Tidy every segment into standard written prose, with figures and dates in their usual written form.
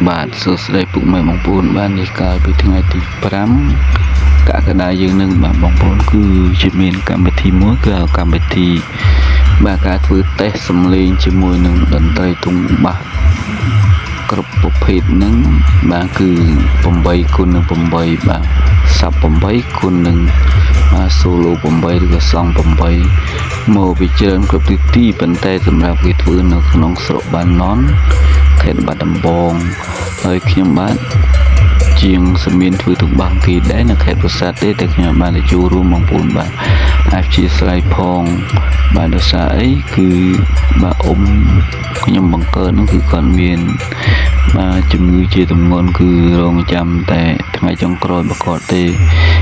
បាទសួស្តីពុកម៉ែបងប្អូនបាននេះកាលពីថ្ងៃទី5កក្កដាយើងនឹងបាទបងប្អូនគឺជាមានកម្មវិធីមួយគឺកម្មវិធីបាទការធ្វើតេស្តសំឡេងជាមួយនឹងតន្ត្រីទុំបាសគ្រប់ប្រភេទហ្នឹងបាទគឺ8គុណនឹង8បាទសាប់8គុណនឹងសូឡូ8ឬក៏សង់8មកវាច្រើនគ្រប់ទិទីប៉ុន្តែសម្រាប់គេធ្វើនៅក្នុងស្រុកបានណន់ខេត្តបាត់ដំបងហើយខ្ញុំបាទជាងសមៀនធ្វើទុកបាំងទីដែរនៅខេត្តពោធិ៍សាត់ទេតែខ្ញុំបានទៅចូលរួមបងប្អូនបាទអាចជាស្រ័យផងបាទដោយសារអីគឺបាទខ្ញុំបង្កើតហ្នឹងគឺគាត់មានបាទជំងឺជាទម្ងន់គឺរងចាំតែថ្ងៃចុងក្រោយបកគាត់ទេ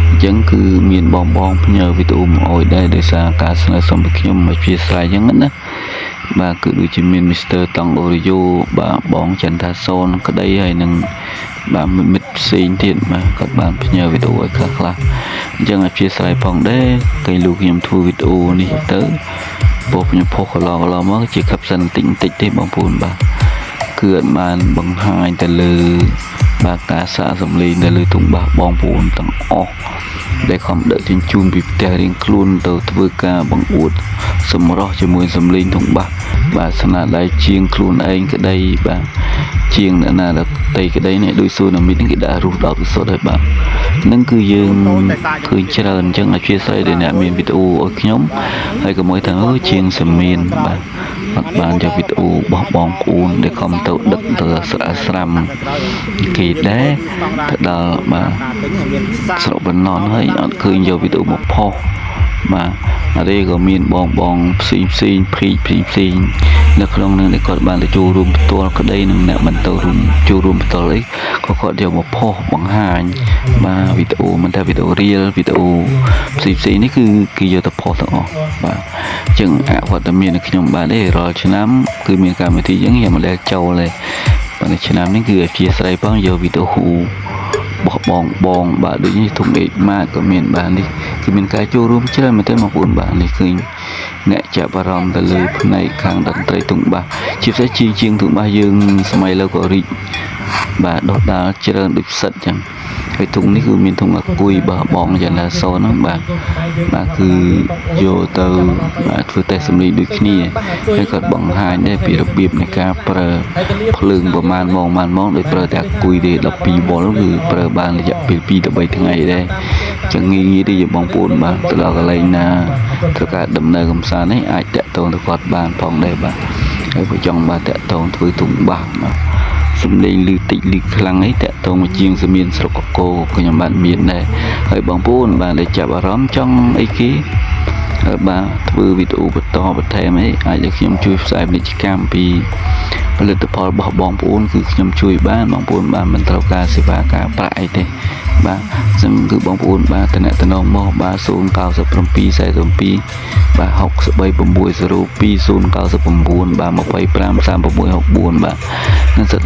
អញ្ចឹងគឺមានបងផ្ញើវីដេអូមកឲ្យដែរដោយសារការស្នើសុំពីខ្ញុំមកជាស្រ័យអញ្ចឹងណាបាទគឺដូចជាមាន Mr. តង់អូរីយ៉ូបាទបងចន្ទថាសូនក្តីហើយនឹងបាទមិត្តផ្សេងទៀតបាទគាត់បានផ្ញើវីដេអូឲ្យខ្លះអញ្ចឹងអធិស្ឋានផងដែរគេលោកខ្ញុំធ្វើវីដេអូនេះទៅពោខ្ញុំផុសកន្លងមកជាខឹបសិនតិចទេបងប្អូនបាទគឺអត់បានបង្ហាញទៅលើបាទការសាកសម្លេងទៅលើទុំបាសបងប្អូនទាំងអស់ដែលខំដឹកជញ្ជូនពីផ្ទះរៀងខ្លួនទៅធ្វើការបង្អួតសម្រស់ជាមួយសម្លេងទុំបាសបាទស្នាដៃជាងខ្លួនឯងក្តីបាទជាងអ្នកណាដតីក្តីនេះដូចសូណាមីគេដាក់រស់ដល់ពិសុទ្ធហើយបាទនឹងគឺយើងឃើញច្រើនអញ្ចឹងអធិស្ឋានដែលអ្នកមានវីដេអូឲ្យខ្ញុំហើយក៏មួយទាំងជាងសមៀនបាទអត់បានយកវីដេអូរបស់បងប្អូនដែលខំទៅដឹកទៅស្រាំគេដែរទៅដល់បាទស្រុកបណ្ណនហើយអត់ឃើញយកវីដេអូមកផុសបាទហើយក៏មានបងផ្សេងផ្សេងនៅក្នុងនឹងដែលគាត់បានទៅចូលរួមផ្ទាល់ក្តីនឹងអ្នកមិនទៅរួមចូលរួមផ្ទាល់អីក៏គាត់យកមកផុសបង្ហាញបាទវីដេអូមិនថាវីដេអូរៀលវីដេអូផ្សេងនេះគឺគេយកទៅផុសទាំងអស់បាទអញ្ចឹងអវត្តមាននៅខ្ញុំបាទទេរាល់ឆ្នាំគឺមានកម្មវិធីអញ្ចឹងខ្ញុំមិនដែលចូលទេបាទឆ្នាំនេះគឺអធិស្ឋានផងយកវីដេអូបោះបងបាទដូចនេះធំដេកម៉ាកក៏មានបាទនេះគឺមានការចូលរួមច្រើនមែនទេបងប្អូនបាទនេះឃើញអ្នកចាប់អារម្មណ៍ទៅលើផ្នែកខាងតន្ត្រីទុំបាសជាពិសេសជាងទុំបាសយើងសម័យលើក៏រីកបាទដុះដាលច្រើនដូចផ្សិតអញ្ចឹងហើយទុំនេះគឺមានទុំអាគុយបាទបងយ៉ាងណាសូនហ្នឹងបាទគឺយកទៅបាទធ្វើតេស្តសម្លេងដូចគ្នាហើយគាត់បង្ហាញដែរពីរបៀបនៃការប្រើភ្លើងប្រមាណម៉ោងដោយប្រើតែអាគុយទេ12វ៉ុលគឺប្រើបានរយៈពេល2ទៅ3ថ្ងៃដែរចឹងងាយទេបងប្អូនបាទទៅដល់កន្លែងណាធ្វើការដំណើរកំសាន្តនេះអាចតាក់ទងទៅគាត់បានផងដែរបាទហើយបើចង់បាទតាក់ទងធ្វើទុំបាសបាទសំលេងលឺតិចលឺខ្លាំងអីតាក់ទងមកជាងសមៀនស្រុកកកោខ្ញុំបាទមានដែរហើយបងប្អូនបាទដែលចាប់អារម្មណ៍ចង់អីគេបាទធ្វើវីដេអូបន្តបន្ថែមអីអាចឲ្យខ្ញុំជួយផ្សាយពាណិជ្ជកម្មពីផលិតផលរបស់បងប្អូនគឺខ្ញុំជួយបានបងប្អូនបានមិនត្រូវការសេវាការប្រាក់អីទេបាទអញ្ចឹងគឺបងប្អូនបាទតំណងមកបាទ09742បាទ63602099បាទ253664បាទនឹងសិត